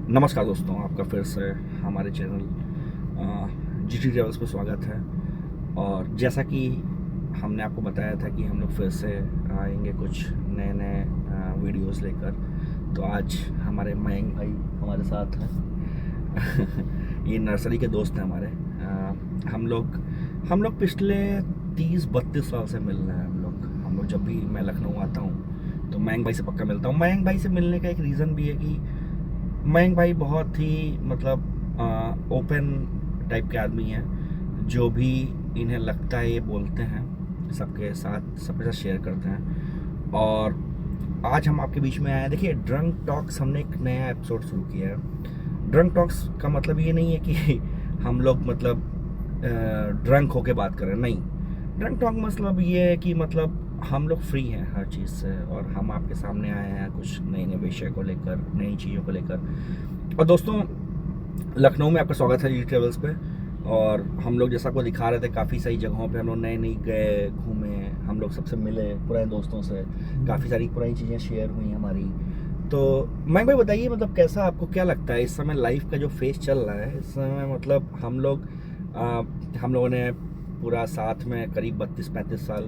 नमस्कार दोस्तों, आपका फिर से हमारे चैनल जीटी ट्रेवल्स पे स्वागत है। और जैसा कि हमने आपको बताया था कि हम लोग फिर से आएंगे कुछ नए नए वीडियोस लेकर, तो आज हमारे मयंक भाई हमारे साथ हैं। ये नर्सरी के दोस्त हैं हमारे। हम लोग पिछले 30-32 साल से मिल रहे हैं। हम लोग जब भी मैं लखनऊ आता हूँ तो मयंक भाई से पक्का मिलता हूँ। मयंक भाई से मिलने का एक रीज़न भी है कि मयंक भाई बहुत ही मतलब ओपन टाइप के आदमी हैं। जो भी इन्हें लगता है ये बोलते हैं, सबके साथ शेयर करते हैं। और आज हम आपके बीच में आए हैं। देखिए, ड्रंक टॉक्स हमने एक नया एपिसोड शुरू किया है। ड्रंक टॉक्स का मतलब ये नहीं है कि हम लोग मतलब ड्रंक होके बात करें, नहीं। ड्रंक टॉक मतलब ये है कि मतलब हम लोग फ्री हैं हर चीज़ से, और हम आपके सामने आए हैं कुछ नए नए विषय को लेकर, नई चीज़ों को लेकर। और दोस्तों, लखनऊ में आपका स्वागत है जी ट्रेवल्स पे। और हम लोग जैसा आपको दिखा रहे थे, काफ़ी सारी जगहों पे हम लोग नए नए गए, घूमे, हम लोग सबसे मिले, पुराने दोस्तों से काफ़ी सारी पुरानी चीज़ें शेयर हुई हमारी। तो मैं भाई बताइए, मतलब कैसा, आपको क्या लगता है इस समय लाइफ का जो फेस चल रहा है इस समय? मतलब हम लोगों ने पूरा साथ में करीब 32-35 साल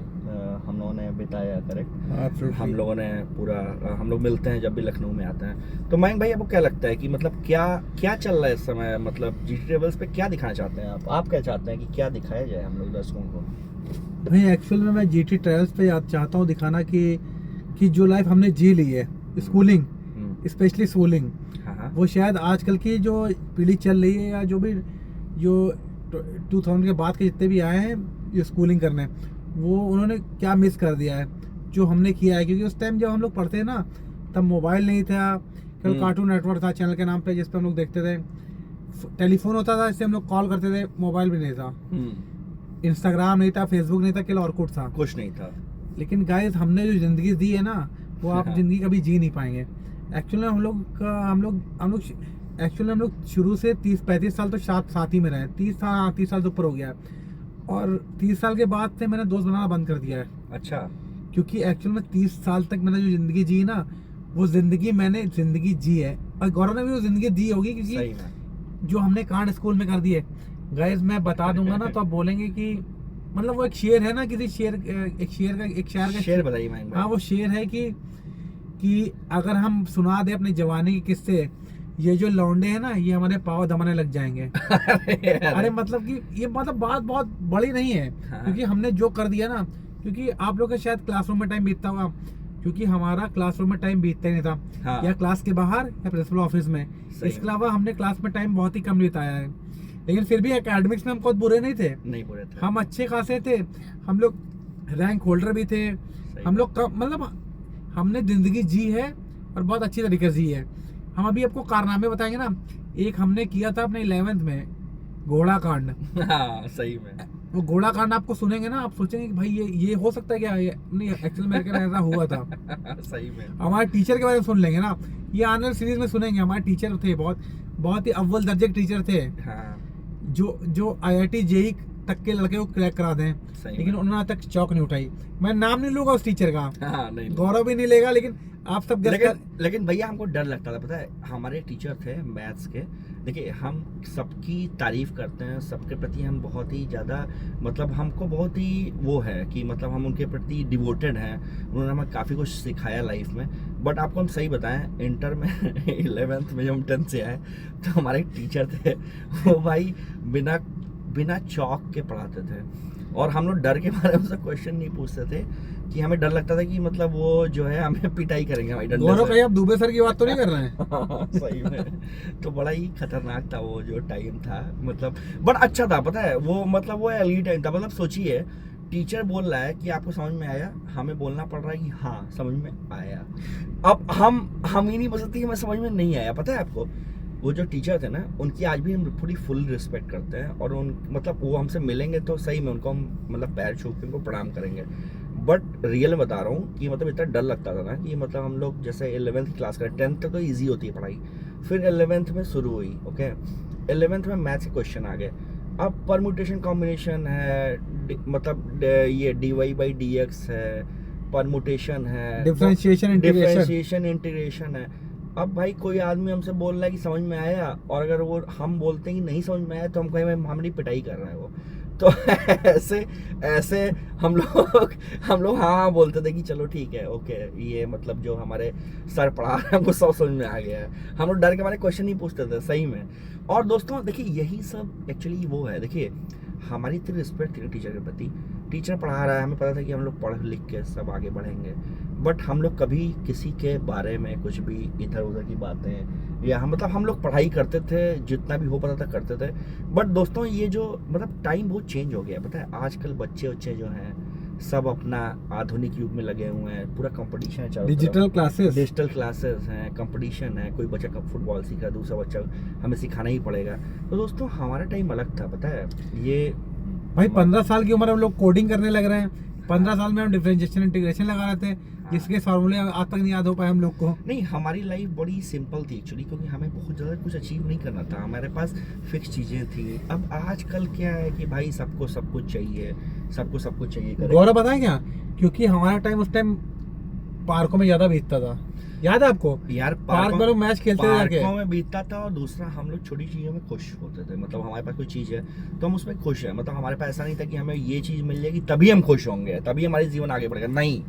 हम लोगों ने बिताया, करेक्ट? हम लोगों ने पूरा हम लोग मिलते हैं जब भी लखनऊ में आते हैं। तो मयंक भाई, आपको क्या लगता है कि मतलब क्या क्या चल रहा है इस समय? मतलब जी ट्रेवल्स पे क्या दिखाना चाहते हैं आप क्या चाहते हैं कि क्या दिखाया जाए हम लोग दर्शकों को? भाई एक्चुअल में मैं जीटी ट्रेवल्स पे चाहता हूँ दिखाना कि जो लाइफ हमने जी ली है, स्कूलिंग, स्पेशली स्कूलिंग, हाँ। वो शायद आजकल की जो पीढ़ी चल रही है या जो 2000 के बाद के जितने भी आए हैं ये स्कूलिंग करने, वो उन्होंने क्या मिस कर दिया है जो हमने किया है। क्योंकि उस टाइम जब हम लोग पढ़ते हैं ना, तब मोबाइल नहीं था, केवल कार्टून नेटवर्क था चैनल के नाम पे, जिस पे हम लोग देखते थे। टेलीफोन होता था जिससे हम लोग कॉल करते थे, मोबाइल भी नहीं था, इंस्टाग्राम नहीं था, फेसबुक नहीं था, केवल ऑरकुट था, कुछ नहीं था। लेकिन गाइस, हमने जो जिंदगी दी है ना, वो आप जिंदगी कभी जी नहीं पाएंगे। एक्चुअली हम लोग एक्चुअली हम लोग शुरू से 30-35 साल तो साथ ही में रहे। 30 साल से ऊपर हो गया है। और 30 साल के बाद से मैंने दोस्त बनाना बंद कर दिया है। अच्छा। क्योंकि एक्चुअल में 30 साल तक मैंने जो जिंदगी जी ना, वो मैंने जिंदगी जी है, और गौरव ने भी वो जिंदगी दी होगी। क्योंकि जो हमने कांड स्कूल में कर दिए, गाइस मैं बता दूंगा ना तो आप बोलेंगे कि मतलब वो एक शेर है ना, किसी शेर बताइए। हाँ, वो शेर है कि अगर हम सुना दे अपनी जवानी के किस्से, ये जो लौंडे हैं ना, ये हमारे पाँव दबाने लग जाएंगे। अरे मतलब कि ये मतलब बात बहुत बड़ी नहीं है। हाँ। क्योंकि हमने जो कर दिया ना, क्योंकि आप लोग का शायद क्लासरूम में टाइम बीतता होगा, क्योंकि हमारा क्लासरूम में टाइम बीतता ही नहीं था। हाँ। या क्लास के बाहर या प्रिंसिपल ऑफिस में। इसके अलावा हमने क्लास में टाइम बहुत ही कम बिताया है। लेकिन फिर भी एकेडमिक्स में हम बहुत बुरे नहीं थे, हम अच्छे खासे थे। हम लोग रैंक होल्डर भी थे। हम लोग मतलब हमने जिंदगी जी है और बहुत अच्छी तरीके से जी है। हम अभी आपको कारनामे बताएंगे ना। एक हमने किया था अपने 11th में, घोड़ा कांड। हाँ, सही में। वो घोड़ा कांड आपको सुनेंगे ना, आप सोचेंगे कि भाई ये हो सकता है क्या? नहीं, एक्चुअली मेरे ख्याल ऐसा हुआ था। सही में। हमारे टीचर के बारे में सुन लेंगे ना, ये आने वाली सीरीज में सुनेंगे। हमारे टीचर थे, बहुत ही अव्वल दर्जे के टीचर थे। हाँ। जो IIT JEE तक के लड़के को क्रैक करा दें, लेकिन उन्होंने आज तक चौक नहीं उठाई। मैं नाम नहीं लूंगा उस टीचर का, हाँ, नहीं, गौरव भी नहीं लेगा, लेकिन आप सब लेकिन भैया, हमको डर लगता था, पता है। हमारे टीचर थे मैथ्स के। देखिए, हम सबकी तारीफ करते हैं, सबके प्रति हम बहुत ही ज़्यादा, मतलब हमको बहुत ही वो है कि मतलब हम उनके प्रति डिवोटेड हैं। उन्होंने हमें काफ़ी कुछ सिखाया लाइफ में। बट आपको हम सही बताएं, इंटर में 11th में जब हम 10th से आए, तो हमारे एक टीचर थे, वो भाई बिना चौक के पढ़ाते थे। और हम लोग डर के मारे उनसे क्वेश्चन नहीं पूछते थे, कि हमें डर लगता था कि मतलब वो जो है हमें पिटाई करेंगे भाई डंडे से। कहीं आप दुबे सर की बात तो नहीं कर रहे हैं? सही में। तो बड़ा ही खतरनाक था वो जो टाइम था, मतलब बट अच्छा था, पता है। वो मतलब वो एलीट टाइम था। मतलब सोचिए, टीचर बोल रहा है कि आपको समझ में आया, हमें बोलना पड़ रहा है कि हाँ समझ में आया। अब हम ही नहीं बोल सकते कि हमें समझ में नहीं आया। पता है आपको, वो जो टीचर थे ना, उनकी आज भी हम पूरी फुल रिस्पेक्ट करते हैं। और उन मतलब वो हमसे मिलेंगे तो सही में उनको हम मतलब पैर छू के उनको प्रणाम करेंगे। बट रियल में बता रहा हूँ कि मतलब इतना डर लगता था ना कि मतलब हम लोग जैसे 11th क्लास करें, 10th तक तो ईजी होती है पढ़ाई, फिर 11th में शुरू हुई। ओके, 11th में मैथ्स के क्वेश्चन आ गए। अब परम्यूटेशन कॉम्बिनेशन है, मतलब ये dy/dx है, परम्यूटेशन है, डिफरेंशिएशन इंटीग्रेशन इंटीग्रेशन है। अब भाई कोई आदमी हमसे बोल रहा है कि समझ में आया, और अगर वो हम बोलते हैं कि नहीं समझ में आया तो हम कहें हमारी पिटाई कर रहा है वो। तो ऐसे ऐसे हम लोग हाँ बोलते थे कि चलो ठीक है, ओके, ये मतलब जो हमारे सर पढ़ा रहे हैं वो सब समझ में आ गया है। हम लोग डर के हमारे क्वेश्चन नहीं पूछते थे सही में। और दोस्तों देखिए यही सब एक्चुअली वो है, देखिए हमारी इतनी रिस्पेक्ट थी टीचर के प्रति। टीचर पढ़ा रहा है, हमें पता था कि हम लोग पढ़ लिख के सब आगे बढ़ेंगे, बट हम लोग कभी किसी के बारे में कुछ भी इधर उधर की बातें, या हम लोग पढ़ाई करते थे, जितना भी हो पता था करते थे। बट दोस्तों ये जो टाइम बहुत चेंज हो गया, पता है आजकल बच्चे जो हैं सब अपना आधुनिक युग में लगे हुए हैं, पूरा कंपटीशन है चारों तरफ। डिजिटल क्लासेस हैं, कंपटीशन है, कोई बच्चा कब फुटबॉल सीख रहा है, दूसरा बच्चा हमें सिखाना ही पड़ेगा। तो दोस्तों हमारा टाइम अलग था, पता है ये भाई 15 साल की उम्र हम लोग कोडिंग करने लग रहे हैं। 15 साल में हम डिफरेंशिएशन इंटीग्रेशन लगा रहे थे, जिसके फॉर्मूले आज तक नहीं याद हो पाए हम लोग को। नहीं, हमारी लाइफ बड़ी सिंपल थी एक्चुअली, क्योंकि हमें बहुत ज़्यादा कुछ अचीव नहीं करना था, हमारे पास फिक्स चीज़ें थी। अब आजकल क्या है कि भाई सबको सब कुछ चाहिए, सबको सब कुछ चाहिए। गौरव बताएं क्या, क्योंकि हमारा टाइम उस टाइम पार्कों में ज़्यादा बीतता था, याद है आपको? यार पार्क में लोग मैच खेलते थे, पार्कों में बीतता था। और दूसरा हम लोग छोटी चीज़ों में खुश होते थे, मतलब हमारे पास कोई चीज़ है तो हम उसमें खुश हैं। मतलब हमारे पास ऐसा नहीं था कि हमें ये चीज़ मिल जाएगी तभी हम खुश होंगे, तभी हमारी जीवन आगे बढ़ेगा, नहीं,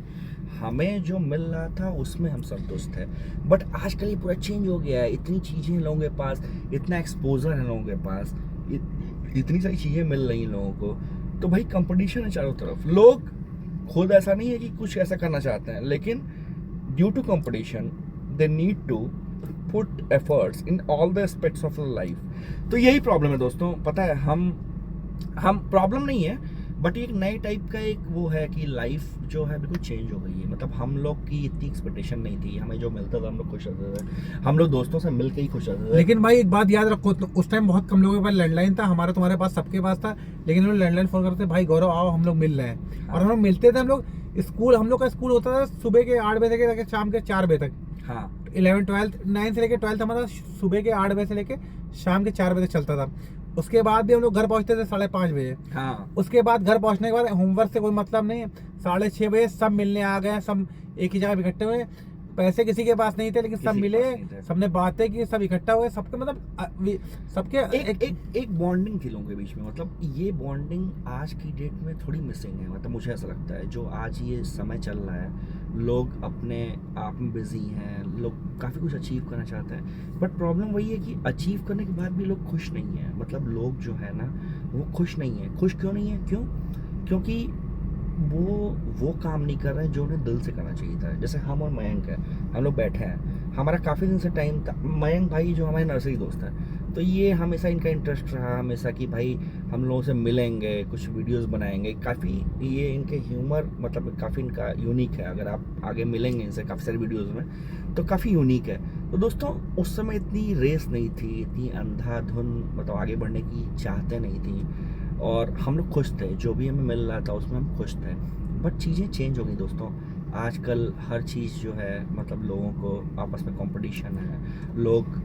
हमें जो मिल रहा था उसमें हम संतुष्ट थे। बट आजकल ये पूरा चेंज हो गया है, इतनी चीज़ें लोगों के पास, इतना एक्सपोजर है लोगों के पास, इतनी सारी चीज़ें मिल रही हैं लोगों को, तो भाई कंपटीशन है चारों तरफ। लोग खुद ऐसा नहीं है कि कुछ ऐसा करना चाहते हैं, लेकिन due to competition they need to put efforts in all the aspects of life. तो यही प्रॉब्लम है दोस्तों, पता है हम प्रॉब्लम नहीं है, बट एक नए टाइप का एक वो है कि लाइफ जो है बिल्कुल चेंज हो गई है। मतलब हम लोग की इतनी एक्सपेक्टेशन नहीं थी, हमें जो मिलता था हम लोग खुश रहते थे, हम लोग दोस्तों से मिल के ही खुश रहते थे। लेकिन भाई एक बात याद रखो, तो उस टाइम बहुत कम लोगों के पास लैंडलाइन था, हमारा तुम्हारे पास सबके पास था, लेकिन हम लोग लैंडलाइन फोन करते भाई गौरव आओ हम लोग मिल रहे हैं। और हम लोग मिलते थे, हम लोग स्कूल, हम लोग का स्कूल होता था सुबह के 8 बजे से लेकर शाम के 4 बजे तक। हाँ, 11, 12, 9 से लेकर 12 हमारा सुबह के 8 बजे से लेकर शाम के 4 बजे तक चलता था। उसके बाद भी हम लोग घर पहुंचते थे 5:30 बजे। हाँ। उसके बाद घर पहुंचने के बाद होमवर्क से कोई मतलब नहीं, 6:30 बजे सब मिलने आ गए, सब एक ही जगह इकट्ठे हुए। पैसे किसी के पास नहीं थे, लेकिन सब मिले, सबने बातें की, सब इकट्ठा हुए, सबके मतलब सबके एक बॉन्डिंग थी लोगों के बीच में। मतलब ये बॉन्डिंग आज की डेट में थोड़ी मिसिंग है, मतलब मुझे ऐसा लगता है। जो आज ये समय चल रहा है, लोग अपने आप में बिजी हैं, लोग काफ़ी कुछ अचीव करना चाहते हैं, बट प्रॉब्लम वही है कि अचीव करने के बाद भी लोग खुश नहीं हैं। मतलब लोग जो है ना वो खुश नहीं है। खुश क्यों नहीं है? क्योंकि वो काम नहीं कर रहे हैं जो उन्हें दिल से करना चाहिए था। जैसे हम और मयंक है, हम लोग बैठे हैं, हमारा काफ़ी दिन से टाइम था। मयंक भाई जो हमारे नर्सरी दोस्त हैं, तो ये हमेशा इनका इंटरेस्ट रहा हमेशा कि भाई हम लोगों से मिलेंगे, कुछ वीडियोस बनाएंगे। काफ़ी ये इनके ह्यूमर मतलब काफ़ी इनका यूनिक है। अगर आप आगे मिलेंगे इनसे काफ़ी सारे वीडियोस में तो काफ़ी यूनिक है। तो दोस्तों उस समय इतनी रेस नहीं थी, इतनी अंधाधुन मतलब आगे बढ़ने की चाहते नहीं थी, और हम लोग खुश थे। जो भी हमें मिल रहा था उसमें हम खुश थे। बट चीज़ें चेंज हो गई दोस्तों। आजकल हर चीज़ जो है मतलब लोगों को आपस में कंपटीशन है, लोग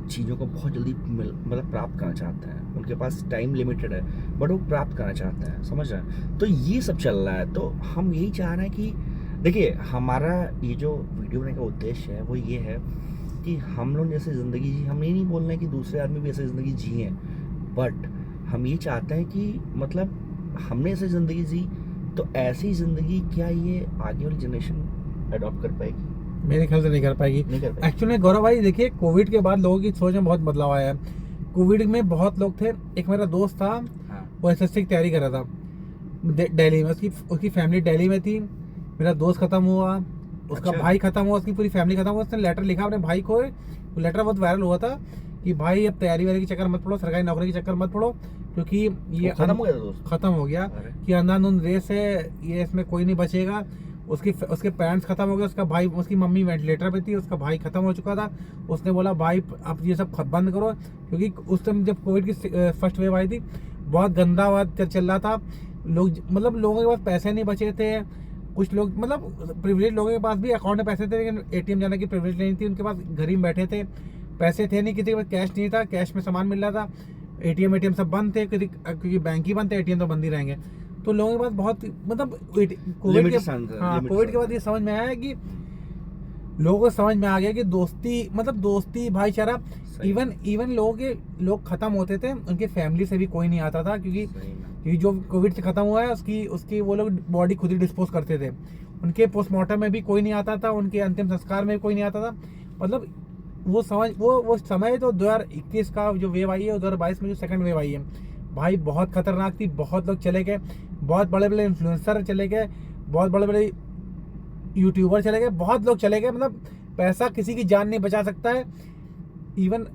चीज़ों को बहुत जल्दी मतलब प्राप्त करना चाहते हैं। उनके पास टाइम लिमिटेड है बट वो प्राप्त करना चाहते हैं, समझ रहे हैं? तो ये सब चल रहा है। तो हम यही चाह रहे हैं कि देखिए हमारा ये जो वीडियो बनाने का उद्देश्य है वो ये है कि हम लोग जैसे ज़िंदगी जी, हम ये नहीं बोल रहे हैं कि दूसरे आदमी भी ऐसे ज़िंदगी जिए, बट हम ये चाहते हैं कि मतलब हमने ऐसे ज़िंदगी जी तो ऐसी ज़िंदगी क्या ये आगे वाली जनरेशन अडॉप्ट कर पाएगी? मेरे ख्याल से नहीं कर पाएगी। एक्चुअली गौरव भाई देखिए, कोविड के बाद लोगों की सोच में बहुत बदलाव आया है। कोविड में बहुत लोग थे, एक मेरा दोस्त था, वो एसएससी की तैयारी कर रहा था दिल्ली में, उसकी फैमिली दिल्ली में थी। मेरा दोस्त खत्म हुआ, उसका भाई खत्म हुआ, उसकी पूरी फैमिली खत्म हुआ। उसने लेटर लिखा अपने भाई को, वो लेटर बहुत वायरल हुआ था कि भाई अब तैयारी वारी के चक्कर मत पड़ो, सरकारी नौकरी के चक्कर मत पड़ो, क्योंकि ये खत्म हो गया कि अंधाधुंध रेस है, ये इसमें कोई नहीं बचेगा। उसके पेरेंट्स खत्म हो गए, उसका भाई, उसकी मम्मी वेंटिलेटर पे थी, उसका भाई खत्म हो चुका था। उसने बोला भाई अब ये सब बंद करो, क्योंकि उस टाइम जब कोविड की फर्स्ट वेव आई थी बहुत गंदा बात चल रहा था। लोग मतलब लोगों के पास पैसे नहीं बचे थे। कुछ लोग मतलब प्रिविलेज लोगों के पास भी अकाउंट में पैसे थे, लेकिन एटीएम जाने की प्रिविलेज नहीं थी, उनके पास घर ही बैठे थे, पैसे थे नहीं, किसी के पास कैश नहीं था, कैश में सामान मिल रहा था। एटीएम सब बंद थे, क्योंकि बैंक ही बंद थे, एटीएम तो बंद ही रहेंगे। तो लोगों के पास बहुत मतलब कोविड के बाद ये समझ में आया कि लोगों को समझ में आ गया कि दोस्ती मतलब दोस्ती भाईचारा सही। इवन लोग खत्म होते थे, उनके फैमिली से भी कोई नहीं आता था, क्योंकि सही में। जो कोविड से खत्म हुआ है उसकी उसकी वो लोग बॉडी खुद ही डिस्पोज करते थे। उनके पोस्टमार्टम में भी कोई नहीं आता था, उनके अंतिम संस्कार में कोई नहीं आता था। मतलब वो समय तो 2021 का जो वेव आई है और 2022 में जो सेकंड वेव आई है भाई, बहुत खतरनाक थी। बहुत लोग चले गए, बहुत बड़े बड़े इन्फ्लुएंसर चले गए, बहुत बड़े बड़े यूट्यूबर चले गए, बहुत लोग चले गए। मतलब पैसा किसी की जान नहीं बचा सकता है। इवन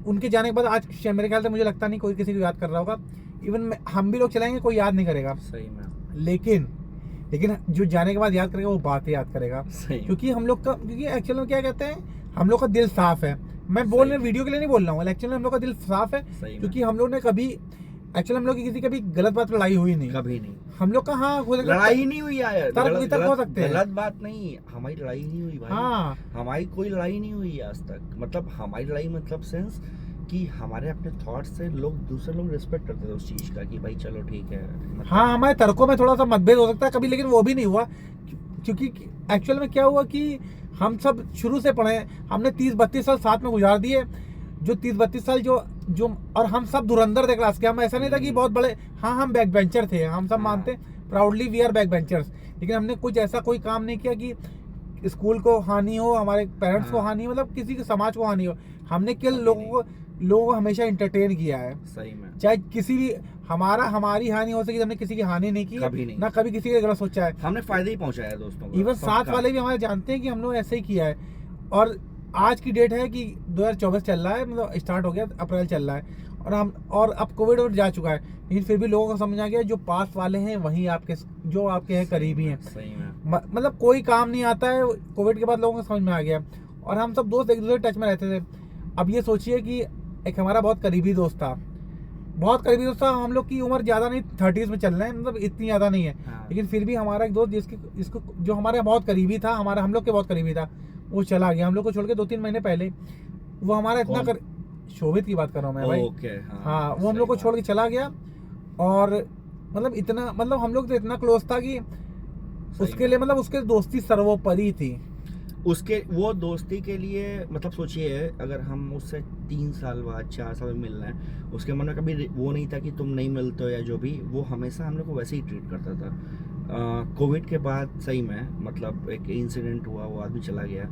उनके जाने के बाद आज मेरे ख्याल से मुझे लगता नहीं कोई किसी को याद कर रहा होगा। इवन हम भी लोग चलाएंगे, कोई याद नहीं करेगा। सही में। लेकिन जो जाने के बाद याद करेगा वो बातें याद करेगा। सही। क्योंकि हम लोग का, क्योंकि एक्चुअल में क्या कहते हैं, हम लोग का दिल साफ है। मैं बोल रहा वीडियो के लिए नहीं बोल रहा हूँ, एक्चुअली हम लोग का दिल साफ है। क्योंकि हम लोग ने कभी एक्चुअली हम लोग की किसी कभी गलत बात पर लड़ाई हुई नहीं, कभी नहीं। हम लोग का हाँ लड़ाई नहीं हुई यार, तर्क वितर्क हो सकते हैं, गलत बात नहीं, हमारी लड़ाई नहीं हुई भाई। हाँ हमारी कोई लड़ाई नहीं हुई आज तक। मतलब हमारी लड़ाई मतलब सेंस कि हमारे अपने थॉट्स से दूसरे लोग रिस्पेक्ट करते थे उस चीज का कि भाई चलो ठीक है। मतलब हाँ, हमारे तर्कों में थोड़ा सा मतभेद हो सकता है कभी, लेकिन वो भी नहीं हुआ। क्योंकि एक्चुअल में क्या हुआ कि हम सब शुरू से पढ़े, हमने 30-32 साल साथ में गुजार दिए। जो 30-32 साल जो और हम सब धुरंधर थे क्लास के। हम ऐसा नहीं था कि बहुत बड़े, हाँ हम बैक बेंचर थे, हम सब मानते proudly we are back benchers. लेकिन हमने कुछ ऐसा कोई काम नहीं किया कि स्कूल को हानि हो, हमारे पेरेंट्स को हानि हो, मतलब किसी के समाज को हानि हो। हमने केवल लोगों को हमेशा एंटरटेन किया है। सही में। चाहे किसी भी हमारी हानि हो सकी, हमने किसी की हानि नहीं की, कभी नहीं। ना कभी किसी के गलत सोचा है। हमने फायदा ही पहुंचाया है दोस्तों को। इवन साथ वाले भी हमारे जानते हैं कि हम लोग ऐसे ही किया है। और आज की डेट है कि 2024 चल रहा है, मतलब स्टार्ट हो गया, अप्रैल चल रहा है और अब कोविड और जा चुका है। लेकिन फिर भी लोगों को समझ आ गया जो पास वाले हैं वही जो आपके हैं करीबी हैं। सही में। मतलब कोई काम नहीं आता है। कोविड के बाद लोगों को समझ में आ गया और हम सब दोस्त एक दूसरे टच में रहते थे। अब ये सोचिए कि एक हमारा बहुत करीबी दोस्त था, हम लोग की उम्र ज़्यादा नहीं, 30s में चल रहे हैं, मतलब इतनी ज़्यादा नहीं है। हाँ। लेकिन फिर भी हमारा एक दोस्त जिसको जो हमारे बहुत करीबी था, हम लोग के बहुत करीबी था, वो चला गया हम लोग को छोड़ के 2-3 महीने पहले। वो हमारा इतना शोभित की बात कर रहा हूँ मैं भाई। ओके, हाँ, वो हम लोग को छोड़ के चला गया। और मतलब इतना, मतलब हम लोग तो इतना क्लोज था कि उसके लिए, मतलब उसके दोस्ती सर्वोपरि थी। उसके वो दोस्ती के लिए मतलब सोचिए, अगर हम उससे 3 साल बाद 4 साल में मिल रहे हैं, उसके मन में कभी वो नहीं था कि तुम नहीं मिलते हो या जो भी, वो हमेशा हम लोग को वैसे ही ट्रीट करता था। कोविड के बाद सही में मतलब एक इंसिडेंट हुआ, वो आदमी चला गया।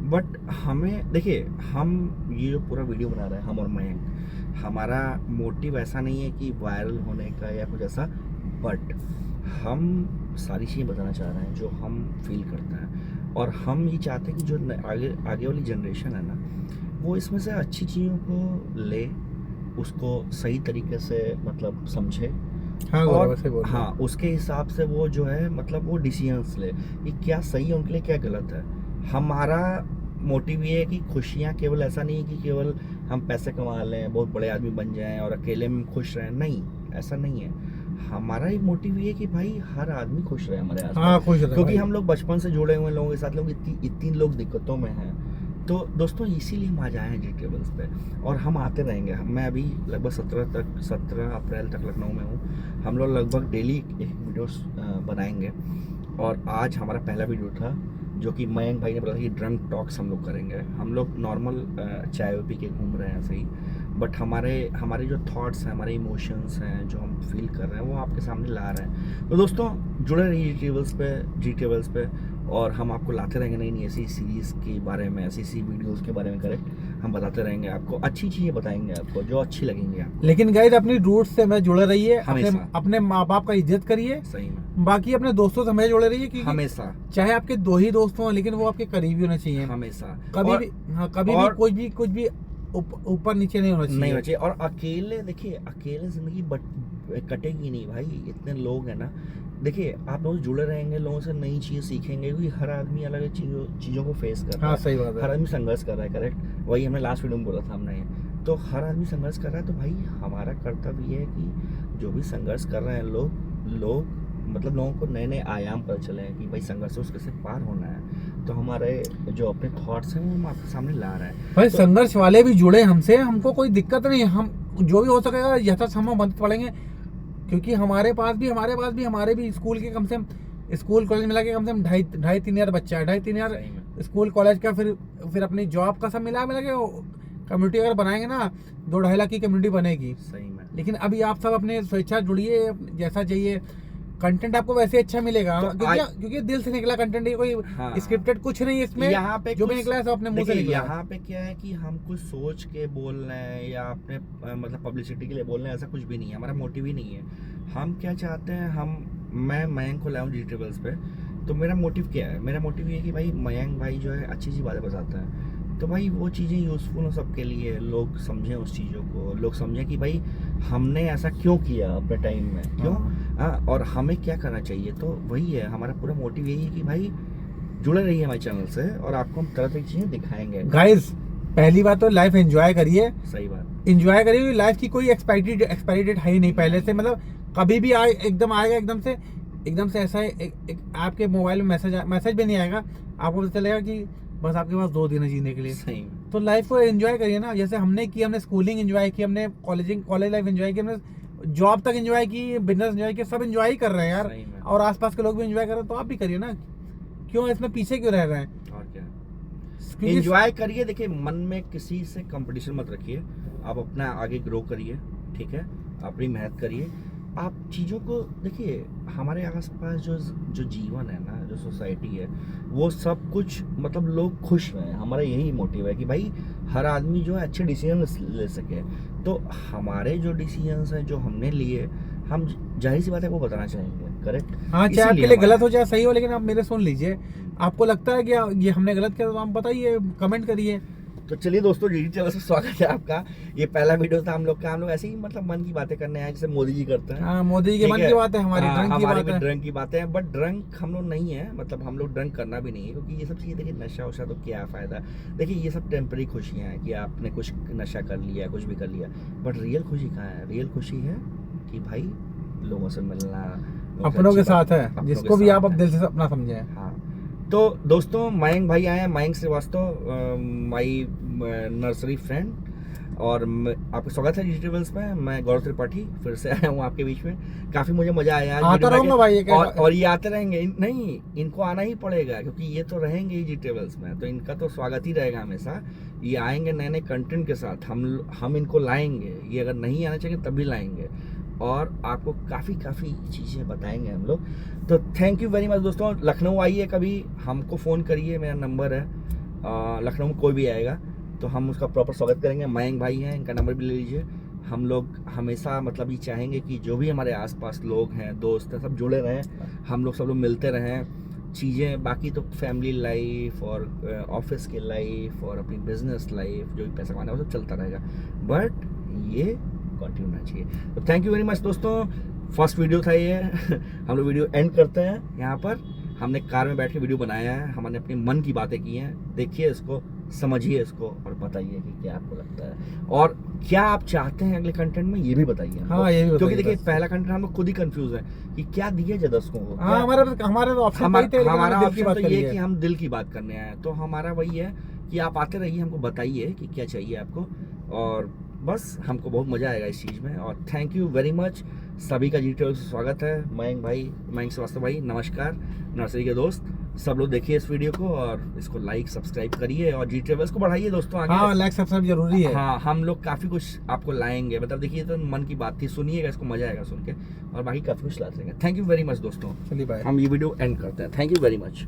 बट हमें देखिए, हम ये जो पूरा वीडियो बना रहे हैं, हम और मयंक, हमारा मोटिव ऐसा नहीं है कि वायरल होने का या कुछ ऐसा, बट हम सारी चीज़ें बताना चाह रहे हैं जो हम फील करते हैं। और हम ये चाहते हैं कि जो आगे वाली जनरेशन है ना, वो इसमें से अच्छी चीज़ों को ले, उसको सही तरीके से मतलब समझे। हाँ, और हाँ, उसके हिसाब से वो जो है मतलब वो डिसीजंस ले कि क्या सही है उनके लिए, क्या गलत है। हमारा मोटिव ये है कि खुशियाँ केवल ऐसा नहीं है कि केवल हम पैसे कमा लें, बहुत बड़े आदमी बन जाएं और अकेले में खुश रहें, नहीं, ऐसा नहीं है। हमारा ही मोटिव ये है कि भाई हर आदमी खुश रहे हमारे आसपास। हाँ, खुश रहे, क्योंकि हम लोग बचपन से जुड़े हुए लोगों के साथ, लोग इतनी लोग दिक्कतों में हैं। तो दोस्तों इसीलिए हम आज आए हैं GTables पे, और हम आते रहेंगे। मैं अभी लगभग 17 अप्रैल तक लखनऊ में हूँ। हम लोग लगभग डेली एक वीडियोस बनाएंगे। और आज हमारा पहला वीडियो था जो कि मयंक भाई ने बोला कि ड्रंक टॉक्स हम लोग करेंगे। हम लोग नॉर्मल चाय पी के घूम रहे हैं ऐसे ही, बट हमारे जो थॉट्स हैं, हमारे इमोशंस हैं, जो हम फील कर रहे हैं, वो आपके सामने ला रहे हैं। तो दोस्तों जुड़े रहिए GTables पे और हम आपको लाते रहेंगे नई नई ऐसी सीरीज़ के बारे में, ऐसी वीडियोस के बारे में करेक्ट हम बताते रहेंगे आपको, अच्छी चीज़ें बताएंगे आपको जो अच्छी लगेंगी आपको। लेकिन गाइस अपनी रूट से हमें जुड़े रहिए, अपने माँ बाप का इज्जत करिए, सही में। बाकी अपने दोस्तों से हमें जुड़े रहिए, क्योंकि हमेशा चाहे आपके 2 ही दोस्त हों, लेकिन वो आपके करीबी होने चाहिए हमेशा। कभी भी कुछ भी ऊपर नीचे नहीं होना चाहिए। और अकेले देखिए, अकेले जिंदगी कटेगी नहीं भाई, इतने लोग हैं ना। देखिए आप लोग जुड़े रहेंगे, लोगों से नई चीज़ सीखेंगे, क्योंकि हर आदमी अलग अलग चीज़ों को फेस कर रहा है। हाँ, सही बात है। हर आदमी संघर्ष कर रहा है, करेक्ट। वही हमने लास्ट वीडियो में बोला था हमने, तो हर आदमी संघर्ष कर रहा है। तो भाई हमारा कर्तव्य ये है कि जो भी संघर्ष कर रहे हैं लोग मतलब लोगों को नए नए आयाम पर चले कि भाई संघर्ष उसके से पार होना है। तो हमारे जो अपने थॉट्स हैं वो हम आपके सामने ला रहे हैं। भाई संघर्ष वाले भी जुड़े हमसे, हमको कोई दिक्कत नहीं है। हम जो भी हो सकेगा यथासंभव मदद पड़ेंगे, क्योंकि हमारे पास भी हमारे भी स्कूल के कम से कम स्कूल कॉलेज मिला के कम से कम 2.5-3 हज़ार बच्चा है, 2.5-3 सही में। हज़ार स्कूल कॉलेज का, फिर अपनी जॉब का सब मिला के कम्युनिटी अगर बनाएंगे ना 2-2.5 लाख की कम्युनिटी बनेगी। सही में। लेकिन अभी आप सब अपने स्वेच्छा जुड़िए, जैसा चाहिए कंटेंट आपको वैसे अच्छा मिलेगा, तो क्योंकि दिल से निकला कंटेंट, ये कोई हाँ। स्क्रिप्टेड कुछ नहीं है इसमें। यहाँ पे जो भी कुछ- निकला है सब अपने मुंह से देखिए, निकला है। यहाँ पे क्या है कि हम कुछ सोच के बोल रहे हैं या अपने मतलब पब्लिसिटी के लिए बोल रहे हैं, ऐसा कुछ भी नहीं है, हमारा मोटिव ही नहीं है। हम क्या चाहते हैं, मैं मयंक को लाऊं डिजिटल्स पे, तो मेरा मोटिव क्या है? मेरा मोटिव ये है कि भाई मयंक भाई जो है अच्छी बातें बताता है, तो भाई वो चीज़ें यूज़फुल हो सबके लिए, लोग समझें उस चीज़ों को, लोग समझें कि भाई हमने ऐसा क्यों किया अपने टाइम में, क्यों और हमें क्या करना चाहिए। तो वही है हमारा पूरा मोटिव, यही है कि भाई जुड़े रहिए हमारे चैनल से और आपको हम तरह तरह की चीज़ें दिखाएंगे। गाइस पहली बात तो लाइफ एंजॉय करिए, सही बात। एंजॉय करिए। लाइफ की कोई एक्सपायरी डेट है ही नहीं पहले से, मतलब कभी भी एकदम आएगा, एकदम से ऐसा है, एक आपके मोबाइल में मैसेज भी नहीं आएगा, आपको पता चलेगा कि बस आपके पास 2 दिन है जीने के लिए। सही में। तो लाइफ को एंजॉय करिए ना, जैसे हमने स्कूलिंग एंजॉय की, हमने कॉलेज लाइफ एंजॉय की, हमने जॉब तक एंजॉय की, बिजनेस एंजॉय किया, सब एंजॉय ही कर रहे हैं यार, सही में। और आसपास के लोग भी एंजॉय कर रहे हैं, तो आप भी करिए ना, क्यों इसमें पीछे क्यों रह रहे हैं? और क्या, क्योंकि एंजॉय करिए। देखिए, मन में किसी से कंपटीशन मत रखिए, आप अपना आगे ग्रो करिए, ठीक है, अपनी मेहनत करिए। आप चीज़ों को देखिए, हमारे आसपास जो जीवन है ना, जो सोसाइटी है, वो सब कुछ मतलब लोग खुश रहें, हमारा यही मोटिव है कि भाई हर आदमी जो है अच्छे डिसीजन ले सके। तो हमारे जो डिसीजंस हैं जो हमने लिए, हम जाहिर सी बात है वो बताना चाहेंगे, करेक्ट। हाँ, चाहे आपके लिए गलत हो चाहे सही हो, लेकिन आप मेरे सुन लीजिए। आपको लगता है कि ये हमने गलत किया तो आप बताइए, कमेंट करिए। तो चलिए दोस्तों, जी चैनल से स्वागत है आपका। ये पहला वीडियो था हम लोग का, हम लोग ऐसे ही मतलब मन की बातें करने आए, जैसे मोदी जी करते हैं। हाँ, मोदी जी के मन की बात है, हमारी ड्रंक की बात है। ड्रंक की बातें हैं, बट ड्रंक हम लोग नहीं है, मतलब हम लोग ड्रंक करना भी नहीं है, क्योंकि ये सब चीज़ें देखिए, नशा वशा तो क्या फ़ायदा। देखिए, ये सब टेम्पररी खुशियाँ हैं कि आपने कुछ नशा कर लिया, कुछ भी कर लिया, बट रियल खुशी कहाँ है? रियल खुशी है कि भाई लोगों से मिलना, अपनों के साथ है, जिसको भी आप दिल से अपना समझे। हाँ, तो दोस्तों मयंक भाई आए हैं, मयंक श्रीवास्तव, माई नर्सरी फ्रेंड, और आपका स्वागत है डिजिटल्स में। मैं गौरव त्रिपाठी फिर से आया हूँ आपके बीच में। काफ़ी मुझे मज़ा आया आता रहूंगा भाई, और ये आते रहेंगे। नहीं, इनको आना ही पड़ेगा, क्योंकि ये तो रहेंगे ही डिजिटल्स में, तो इनका तो स्वागत ही रहेगा हमेशा। ये आएंगे नए नए कंटेंट के साथ, हम इनको लाएंगे, ये अगर नहीं आना चाहिए तभी लाएंगे, और आपको काफ़ी चीज़ें बताएंगे हम लोग। तो थैंक यू वेरी मच दोस्तों। लखनऊ आइए कभी, हमको फ़ोन करिए, मेरा नंबर है। लखनऊ में कोई भी आएगा तो हम उसका प्रॉपर स्वागत करेंगे। मयंक भाई हैं, इनका नंबर भी ले लीजिए। हम लोग हमेशा मतलब ये चाहेंगे कि जो भी हमारे आसपास लोग हैं, दोस्त हैं, सब जुड़े रहें, हम लोग सब लोग मिलते रहें। चीज़ें बाकी तो फैमिली लाइफ और ऑफिस की लाइफ और अपनी बिजनेस लाइफ, जो भी पैसा कमाना है वो सब चलता रहेगा, बट ये कंटिन्यू होना चाहिए। तो थैंक यू वेरी मच दोस्तों। फर्स्ट वीडियो था ये हम लोग वीडियो एंड करते हैं यहाँ पर। हमने कार में बैठ के वीडियो बनाया है, हमने अपने मन की बातें की हैं। देखिए इसको, समझिए इसको, और बताइए कि क्या आपको लगता है और क्या आप चाहते हैं अगले कंटेंट में, ये भी बताइए। हाँ, ये भी, क्योंकि देखिए पहला कंटेंट हम लोग खुद ही कंफ्यूज है कि क्या दिया जाए दर्शकों को। हाँ, हमारा ऑप्शन तो ये कि हम दिल की बात करने आए, तो हमारा वही है कि आप आते रहिए, हमको बताइए कि क्या चाहिए आपको, और बस हमको बहुत मज़ा आएगा इस चीज़ में। और थैंक यू वेरी मच सभी का डिजिटल से स्वागत है। मयंक श्रीवास्तव भाई नमस्कार, नर्सरी के दोस्त। सब लोग देखिए इस वीडियो को और इसको लाइक सब्सक्राइब करिए और जी ट्रेवल्स को बढ़ाइए दोस्तों आगे। हाँ, लाइक सब्सक्राइब जरूरी है। हाँ, हम लोग काफ़ी कुछ आपको लाएंगे, मतलब देखिए तो मन की बात थी, सुनिएगा इसको, मज़ा आएगा सुन के, और बाकी काफ़ी कुछ लाते रहेंगे। थैंक यू वेरी मच दोस्तों। चलिए बाय, हम ये वीडियो एंड करते हैं। Thank you very much.